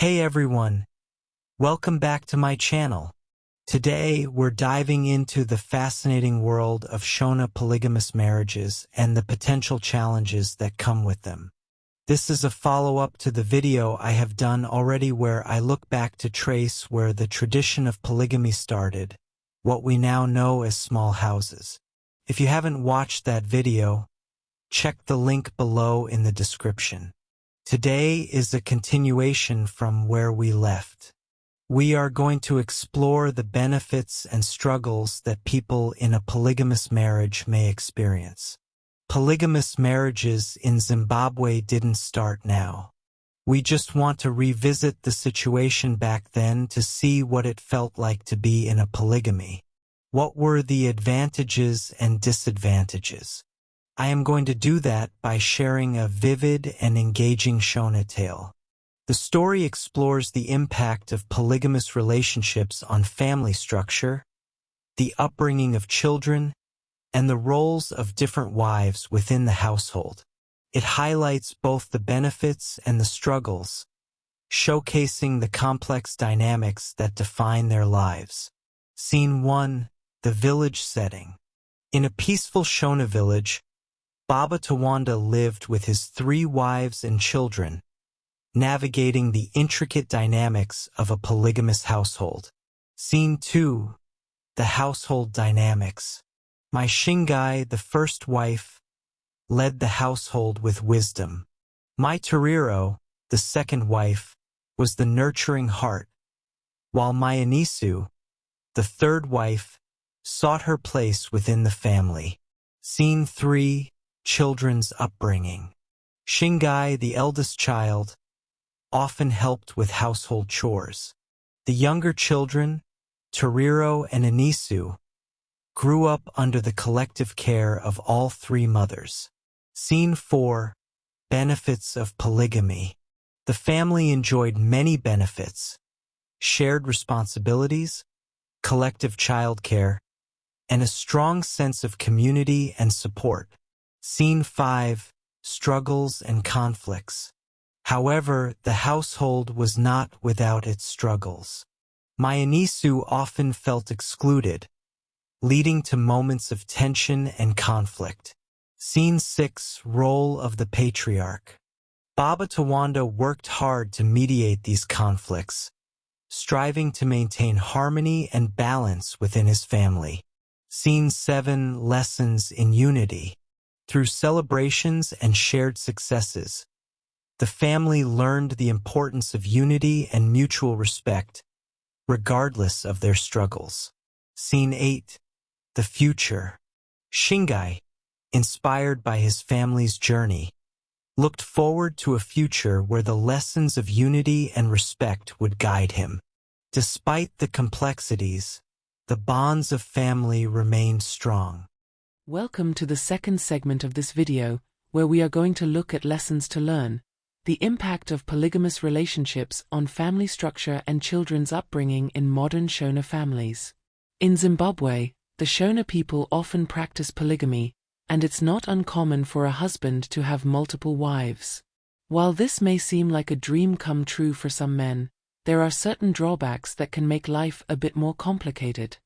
Hey everyone, welcome back to my channel. Today we're diving into the fascinating world of Shona polygamous marriages and the potential challenges that come with them. This is a follow-up to the video I have done already where I look back to trace where the tradition of polygamy started, what we now know as small houses. If you haven't watched that video, check the link below in the description. Today is a continuation from where we left. We are going to explore the benefits and struggles that people in a polygamous marriage may experience. Polygamous marriages in Zimbabwe didn't start now. We just want to revisit the situation back then to see what it felt like to be in a polygamy. What were the advantages and disadvantages? I am going to do that by sharing a vivid and engaging Shona tale. The story explores the impact of polygamous relationships on family structure, the upbringing of children, and the roles of different wives within the household. It highlights both the benefits and the struggles, showcasing the complex dynamics that define their lives. Scene 1. The village setting. In a peaceful Shona village, Baba Tawanda lived with his 3 wives and children, navigating the intricate dynamics of a polygamous household. Scene 2. The household dynamics. My Shingai, the first wife, led the household with wisdom. My Tariro, the second wife, was the nurturing heart, while my Anisu, the third wife, sought her place within the family. Scene 3. Children's upbringing. Shingai, the eldest child, often helped with household chores. The younger children, Tariro and Anisu, grew up under the collective care of all 3 mothers. Scene 4. Benefits of polygamy. The family enjoyed many benefits: shared responsibilities, collective childcare, and a strong sense of community and support. Scene 5. Struggles and conflicts. However, the household was not without its struggles. My Anisu often felt excluded, leading to moments of tension and conflict. Scene 6. Role of the patriarch. Baba Tawanda worked hard to mediate these conflicts, striving to maintain harmony and balance within his family. Scene 7. Lessons in unity. Through celebrations and shared successes, the family learned the importance of unity and mutual respect, regardless of their struggles. Scene 8. The future. Shingai, inspired by his family's journey, looked forward to a future where the lessons of unity and respect would guide him. Despite the complexities, the bonds of family remained strong. Welcome to the second segment of this video, where we are going to look at lessons to learn, the impact of polygamous relationships on family structure and children's upbringing in modern Shona families. In Zimbabwe, the Shona people often practice polygamy, and it's not uncommon for a husband to have multiple wives. While this may seem like a dream come true for some men, there are certain drawbacks that can make life a bit more complicated.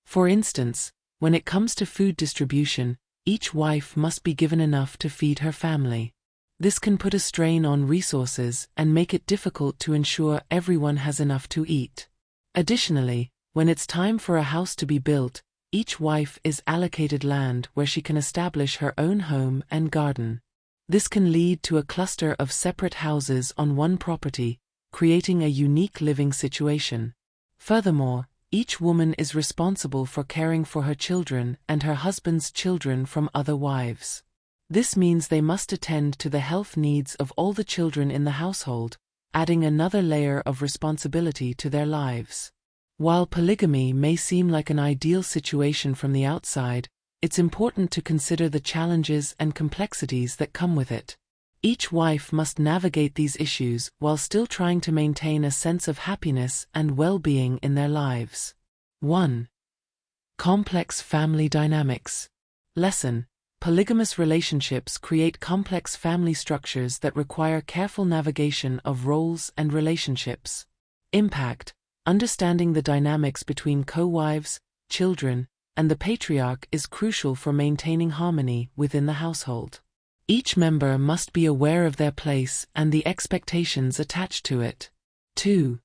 For instance, when it comes to food distribution, each wife must be given enough to feed her family. This can put a strain on resources and make it difficult to ensure everyone has enough to eat. Additionally, when it's time for a house to be built, each wife is allocated land where she can establish her own home and garden. This can lead to a cluster of separate houses on one property, creating a unique living situation. Furthermore, each woman is responsible for caring for her children and her husband's children from other wives. This means they must attend to the health needs of all the children in the household, adding another layer of responsibility to their lives. While polygamy may seem like an ideal situation from the outside, it's important to consider the challenges and complexities that come with it. Each wife must navigate these issues while still trying to maintain a sense of happiness and well-being in their lives. 1. Complex family dynamics. Lesson: Polygamous relationships create complex family structures that require careful navigation of roles and relationships. Impact: understanding the dynamics between co-wives, children, and the patriarch is crucial for maintaining harmony within the household. Each member must be aware of their place and the expectations attached to it. 2.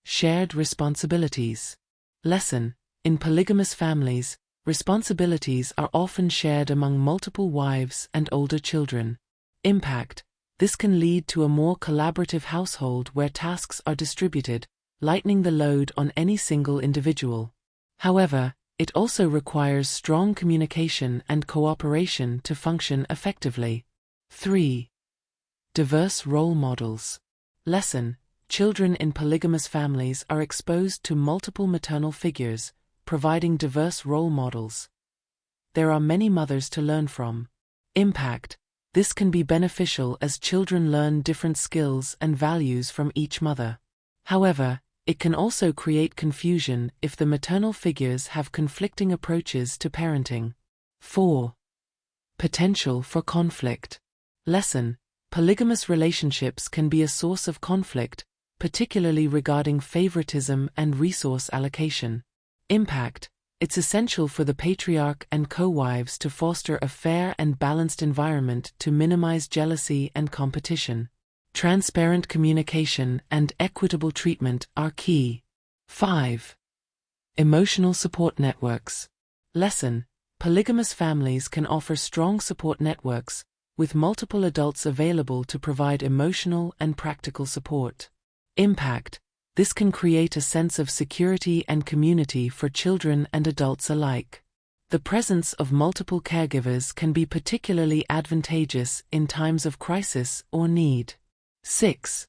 Shared responsibilities. Lesson: in polygamous families, responsibilities are often shared among multiple wives and older children. Impact: this can lead to a more collaborative household where tasks are distributed, lightening the load on any single individual. However, it also requires strong communication and cooperation to function effectively. 3. Diverse role models. Lesson: children in polygamous families are exposed to multiple maternal figures, providing diverse role models. There are many mothers to learn from. Impact: this can be beneficial as children learn different skills and values from each mother. However, it can also create confusion if the maternal figures have conflicting approaches to parenting. 4. Potential for conflict. Lesson: polygamous relationships can be a source of conflict, particularly regarding favoritism and resource allocation. Impact: it's essential for the patriarch and co-wives to foster a fair and balanced environment to minimize jealousy and competition. Transparent communication and equitable treatment are key. 5. Emotional support networks. Lesson: polygamous families can offer strong support networks, with multiple adults available to provide emotional and practical support. Impact: this can create a sense of security and community for children and adults alike. The presence of multiple caregivers can be particularly advantageous in times of crisis or need. 6.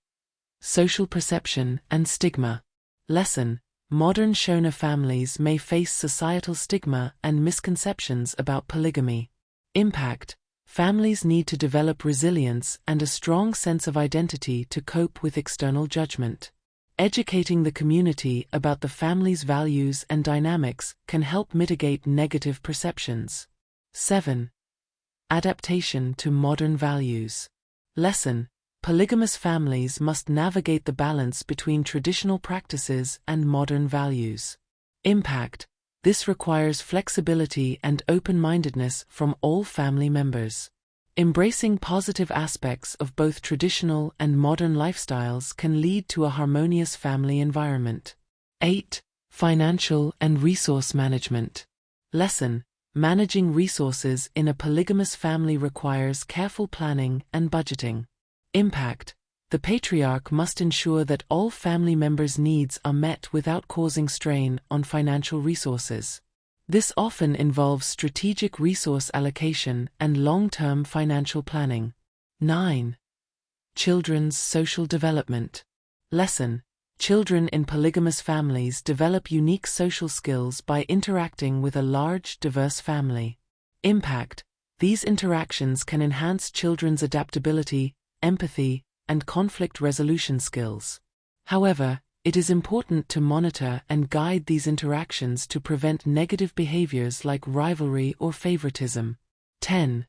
Social perception and stigma. Lesson: modern Shona families may face societal stigma and misconceptions about polygamy. Impact: families need to develop resilience and a strong sense of identity to cope with external judgment. Educating the community about the family's values and dynamics can help mitigate negative perceptions. 7. Adaptation to modern values. Lesson: polygamous families must navigate the balance between traditional practices and modern values. Impact: this requires flexibility and open-mindedness from all family members. Embracing positive aspects of both traditional and modern lifestyles can lead to a harmonious family environment. 8. Financial and resource management. Lesson: managing resources in a polygamous family requires careful planning and budgeting. Impact: the patriarch must ensure that all family members' needs are met without causing strain on financial resources. This often involves strategic resource allocation and long-term financial planning. 9. Children's social development. Lesson: children in polygamous families develop unique social skills by interacting with a large, diverse family. Impact: these interactions can enhance children's adaptability, empathy, and conflict resolution skills. However, it is important to monitor and guide these interactions to prevent negative behaviors like rivalry or favoritism. 10.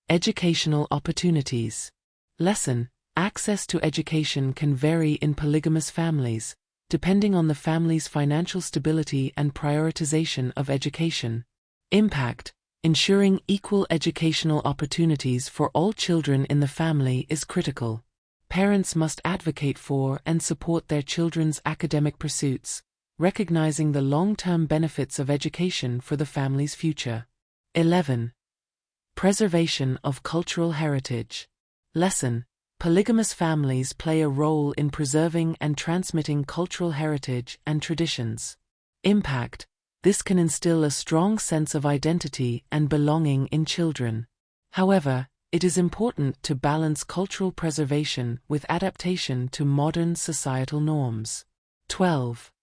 Educational opportunities. Lesson: access to education can vary in polygamous families, depending on the family's financial stability and prioritization of education. Impact: ensuring equal educational opportunities for all children in the family is critical. Parents must advocate for and support their children's academic pursuits, recognizing the long-term benefits of education for the family's future. 11. Preservation of cultural heritage. Lesson: polygamous families play a role in preserving and transmitting cultural heritage and traditions. Impact: this can instill a strong sense of identity and belonging in children. However, it is important to balance cultural preservation with adaptation to modern societal norms. 12.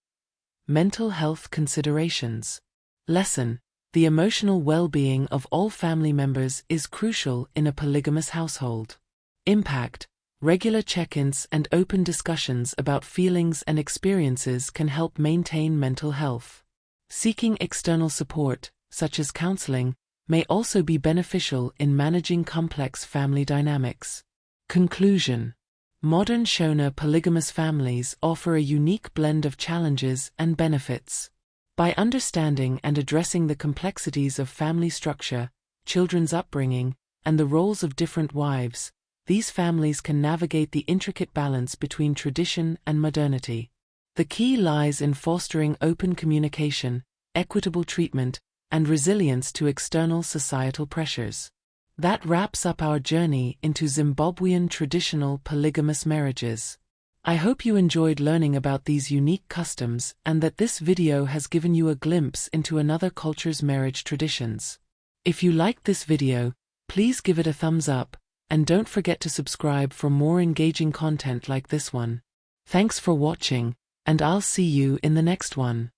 Mental health considerations. Lesson: the emotional well-being of all family members is crucial in a polygamous household. Impact: regular check-ins and open discussions about feelings and experiences can help maintain mental health. Seeking external support, such as counseling, may also be beneficial in managing complex family dynamics. Conclusion: modern Shona polygamous families offer a unique blend of challenges and benefits. By understanding and addressing the complexities of family structure, children's upbringing, and the roles of different wives, these families can navigate the intricate balance between tradition and modernity. The key lies in fostering open communication, equitable treatment, and resilience to external societal pressures. That wraps up our journey into Zimbabwean traditional polygamous marriages. I hope you enjoyed learning about these unique customs and that this video has given you a glimpse into another culture's marriage traditions. If you liked this video, please give it a thumbs up, and don't forget to subscribe for more engaging content like this one. Thanks for watching, and I'll see you in the next one.